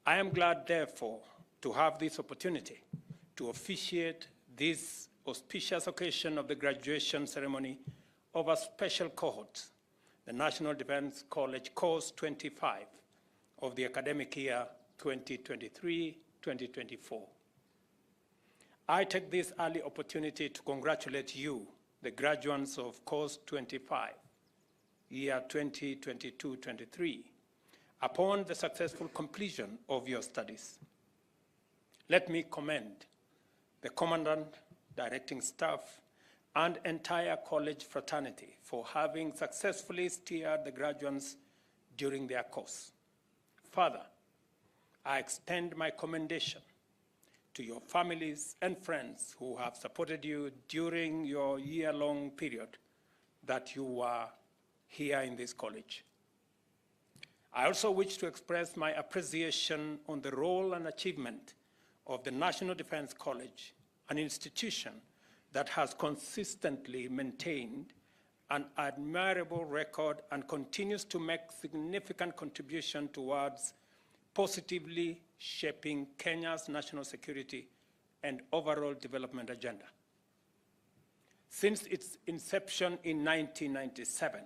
I am glad, therefore, to have this opportunity to officiate this auspicious occasion of the graduation ceremony of a special cohort, the National Defense College Course 25 of the academic year 2023-2024. I take this early opportunity to congratulate you, the graduates of Course 25, year 2022-23, upon the successful completion of your studies. Let me commend the Commandant, Directing Staff, and entire college fraternity for having successfully steered the graduates during their course. Further, I extend my commendation to your families and friends who have supported you during your year-long period that you were here in this college. I also wish to express my appreciation on the role and achievement of the National Defense College, an institution that has consistently maintained an admirable record and continues to make significant contribution towards positively shaping Kenya's national security and overall development agenda. Since its inception in 1997,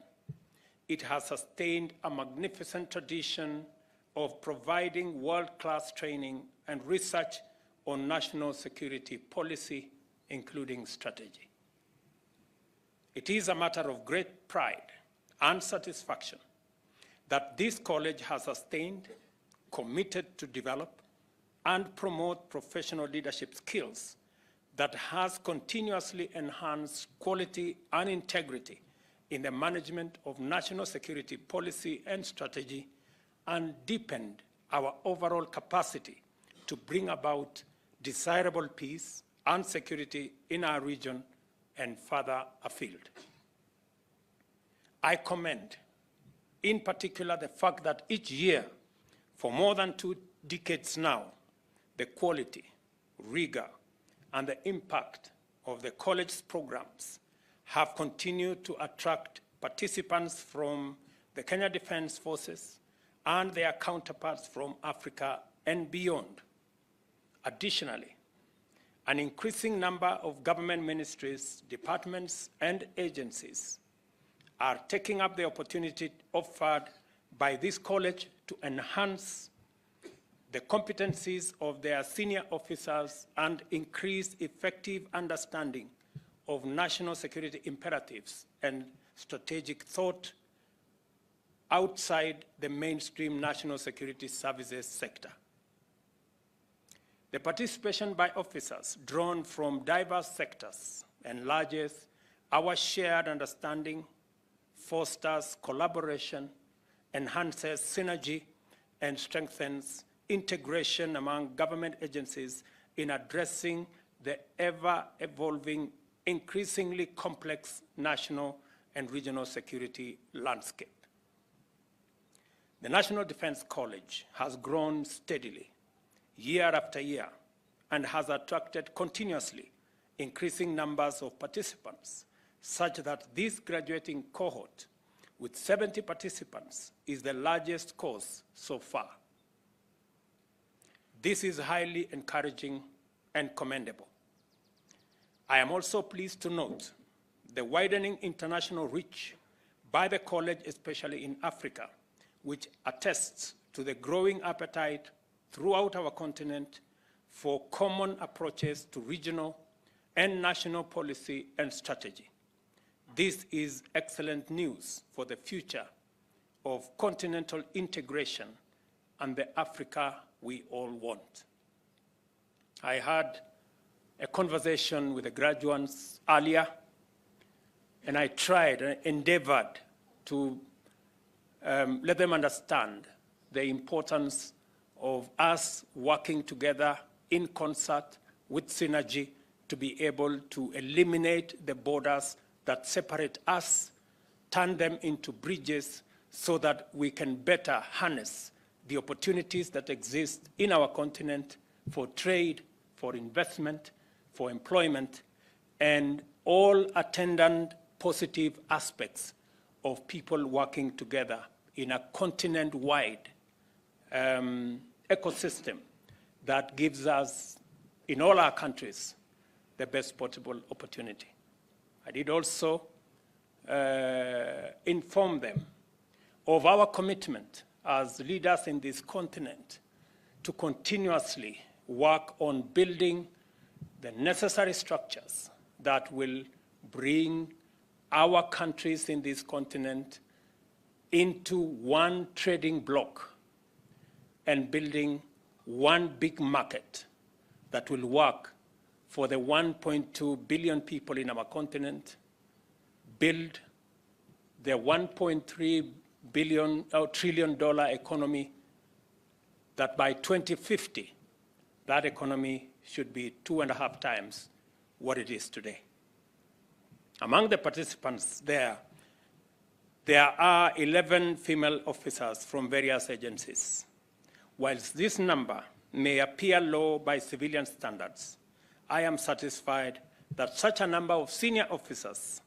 it has sustained a magnificent tradition of providing world-class training and research on national security policy, including strategy. It is a matter of great pride and satisfaction that this college has sustained, committed to develop, and promote professional leadership skills that has continuously enhanced quality and integrity in the management of national security policy and strategy, and deepened our overall capacity to bring about desirable peace and security in our region and further afield. I commend, in particular, the fact that each year, for more than 2 decades now, the quality, rigor, and the impact of the college's programs have continued to attract participants from the Kenya Defense Forces and their counterparts from Africa and beyond. Additionally, an increasing number of government ministries, departments, and agencies are taking up the opportunity offered by this college to enhance the competencies of their senior officers and increase effective understanding of national security imperatives and strategic thought outside the mainstream national security services sector. The participation by officers drawn from diverse sectors enlarges our shared understanding, fosters collaboration, enhances synergy, and strengthens integration among government agencies in addressing the ever-evolving, increasingly complex national and regional security landscape. The National Defense College has grown steadily, year after year, and has attracted continuously increasing numbers of participants, such that this graduating cohort with 70 participants is the largest course so far. This is highly encouraging and commendable. I am also pleased to note the widening international reach by the college, especially in Africa, which attests to the growing appetite throughout our continent for common approaches to regional and national policy and strategy. This is excellent news for the future of continental integration and the Africa we all want. I had a conversation with the graduates earlier, and I tried and endeavored to let them understand the importance of us working together in concert with synergy to be able to eliminate the borders that separate us, turn them into bridges so that we can better harness the opportunities that exist in our continent for trade, for investment, for employment, and all attendant positive aspects of people working together in a continent-wide ecosystem that gives us, in all our countries, the best possible opportunity. I did also inform them of our commitment as leaders in this continent to continuously work on building the necessary structures that will bring our countries in this continent into one trading bloc and building one big market that will work for the 1.2 billion people in our continent, build the $1.3 trillion economy that by 2050, that economy should be 2.5 times what it is today. Among the participants there are 11 female officers from various agencies. Whilst this number may appear low by civilian standards, I am satisfied that such a number of senior officers,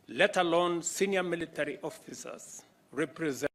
let alone senior military officers, represent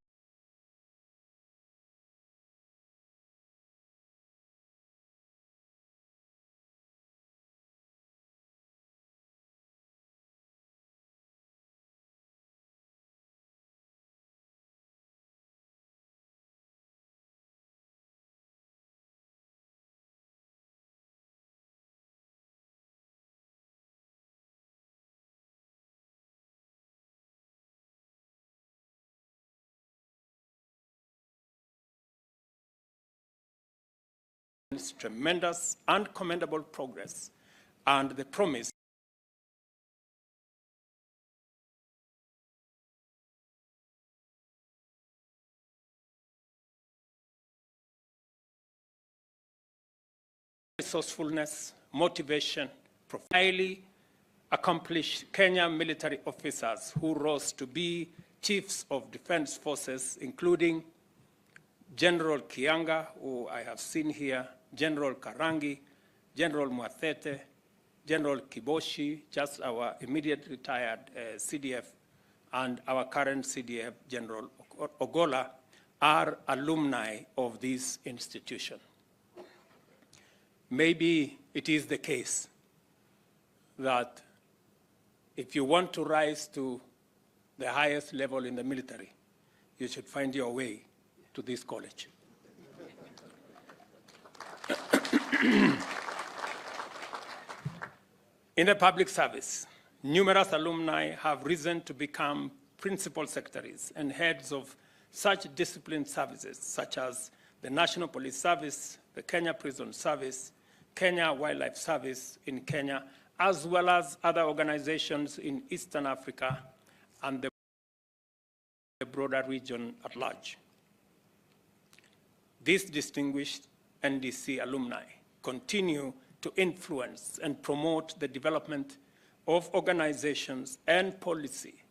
tremendous and commendable progress and the promise resourcefulness, motivation, highly accomplished Kenya military officers who rose to be chiefs of defense forces, including General Kianga, who I have seen here, General Karangi, General Mwatete, General Kiboshi, just our immediate retired CDF, and our current CDF, General Ogola, are alumni of this institution. Maybe it is the case that if you want to rise to the highest level in the military, you should find your way to this college. In the public service, numerous alumni have risen to become principal secretaries and heads of such disciplined services, such as the National Police Service, the Kenya Prison Service, Kenya Wildlife Service in Kenya, as well as other organizations in Eastern Africa and the broader region at large. These distinguished NDC alumni continue to influence and promote the development of organizations and policy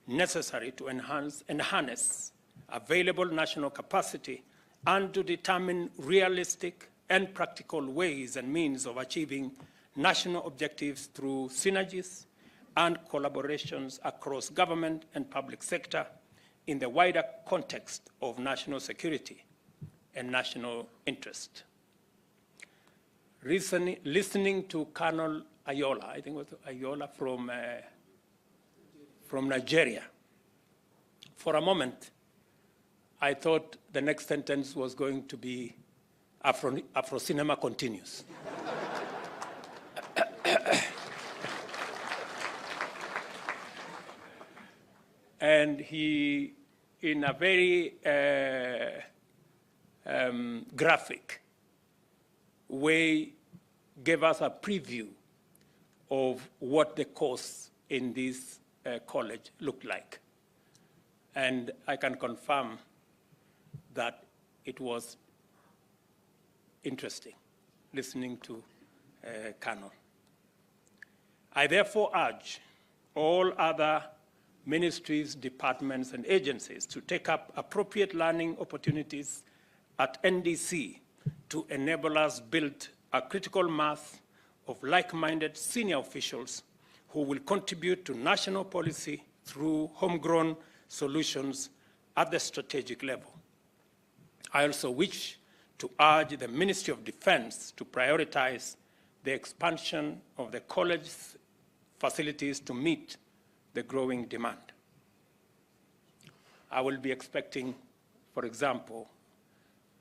necessary to enhance and harness available national capacity and to determine realistic and practical ways and means of achieving national objectives through synergies and collaborations across government and public sector in the wider context of national security and national interest. Listening to Colonel Ayola, I think it was Ayola from Nigeria, for a moment, I thought the next sentence was going to be Afro cinema continues. And he, in a very graphic way, gave us a preview of what the course in this college looked like. And I can confirm that it was interesting listening to Colonel. I therefore urge all other ministries, departments, and agencies to take up appropriate learning opportunities at NDC to enable us build a critical mass of like-minded senior officials who will contribute to national policy through homegrown solutions at the strategic level. I also wish to urge the Ministry of Defense to prioritize the expansion of the college's facilities to meet the growing demand. I will be expecting, for example,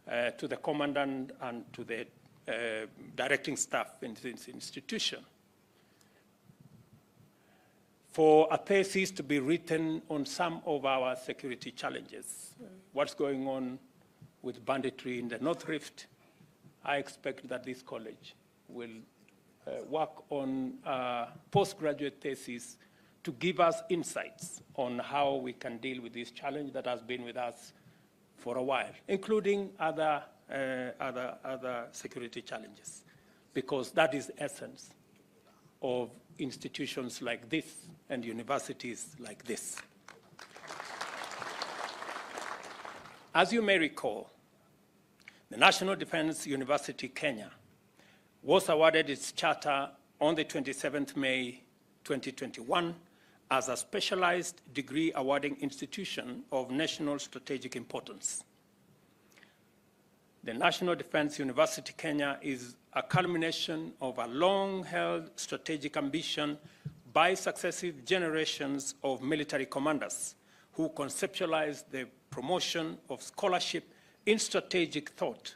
to the commandant and to the directing staff in this institution, for a thesis to be written on some of our security challenges. What's going on with banditry in the North Rift? I expect that this college will work on a postgraduate thesis to give us insights on how we can deal with this challenge that has been with us for a while, including other security challenges, because that is the essence of institutions like this and universities like this. As you may recall, the National Defense University Kenya was awarded its charter on the 27th May 2021 as a specialized degree awarding institution of national strategic importance. The National Defense University Kenya is a culmination of a long-held strategic ambition by successive generations of military commanders who conceptualized the promotion of scholarship in strategic thought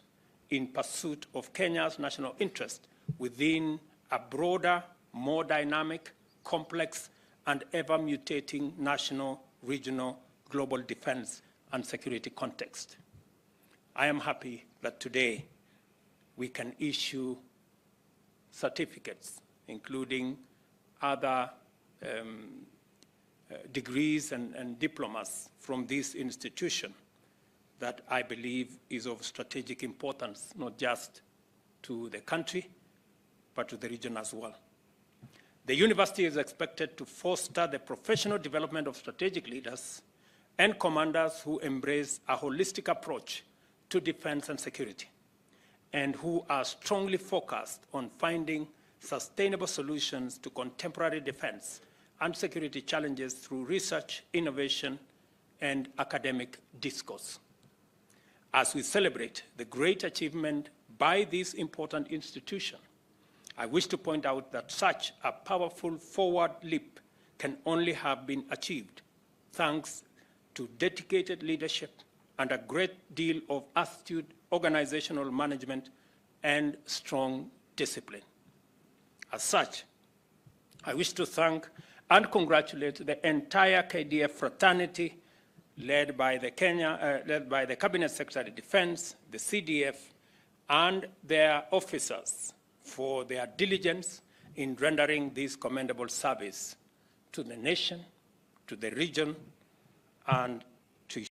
in pursuit of Kenya's national interest within a broader, more dynamic, complex, and ever-mutating national, regional, global defense and security context. I am happy that today we can issue certificates, including other degrees and diplomas from this institution that I believe is of strategic importance, not just to the country, but to the region as well. The university is expected to foster the professional development of strategic leaders and commanders who embrace a holistic approach to defense and security, and who are strongly focused on finding sustainable solutions to contemporary defense and security challenges through research, innovation, and academic discourse. As we celebrate the great achievement by this important institution, I wish to point out that such a powerful forward leap can only have been achieved thanks to dedicated leadership and a great deal of astute organizational management and strong discipline. As such, I wish to thank and congratulate the entire KDF fraternity led by the Cabinet Secretary of Defense, the CDF, and their officers for their diligence in rendering this commendable service to the nation, to the region, and to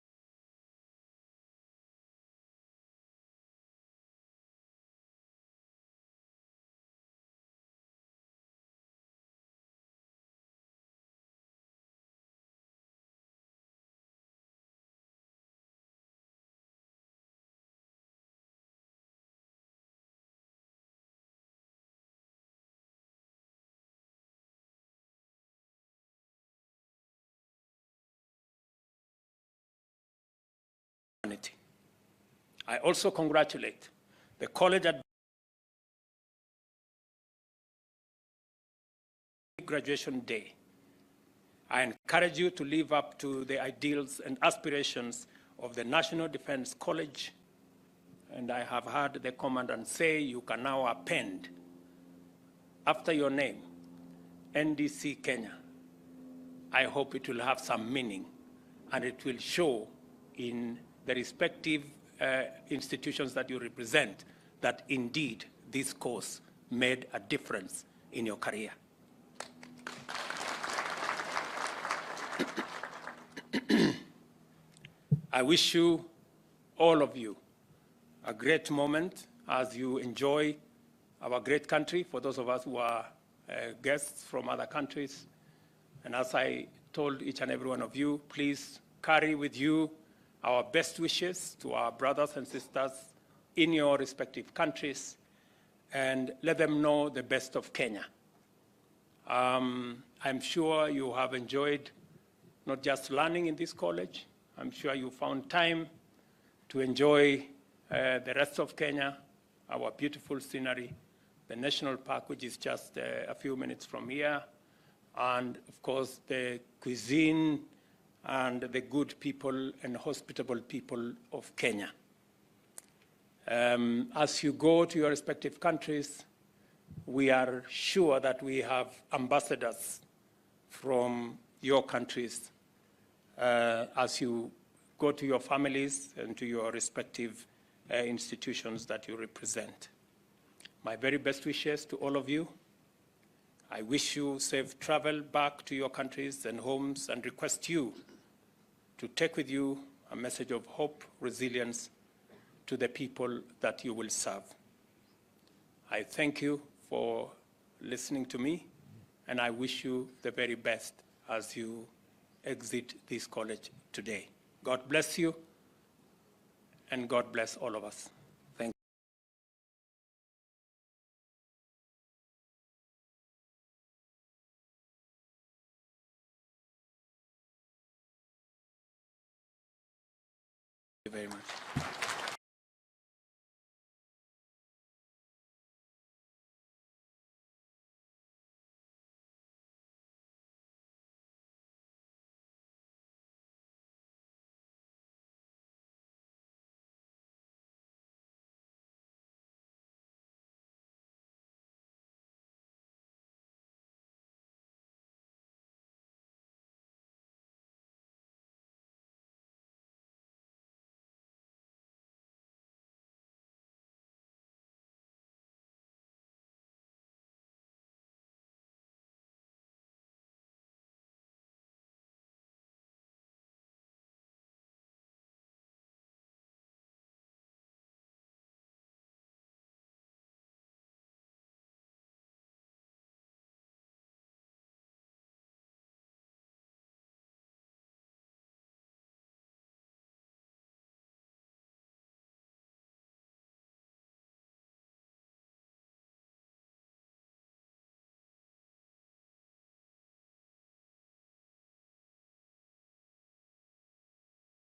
humanity. I also congratulate the college at graduation day. I encourage you to live up to the ideals and aspirations of the National Defense College, and I have heard the commandant say you can now append after your name, NDC Kenya. I hope it will have some meaning and it will show in the respective institutions that you represent that indeed this course made a difference in your career. I wish you, all of you, a great moment as you enjoy our great country, for those of us who are guests from other countries. And as I told each and every one of you, please carry with you our best wishes to our brothers and sisters in your respective countries, and let them know the best of Kenya. I'm sure you have enjoyed not just learning in this college. I'm sure you found time to enjoy the rest of Kenya, our beautiful scenery, the national park, which is just a few minutes from here, and of course the cuisine and the good people and hospitable people of Kenya. As you go to your respective countries, we are sure that we have ambassadors from your countries as you go to your families and to your respective institutions that you represent. My very best wishes to all of you. I wish you safe travel back to your countries and homes, and request you to take with you a message of hope, resilience to the people that you will serve. I thank you for listening to me, and I wish you the very best as you exit this college today. God bless you, and God bless all of us. Thank you very much.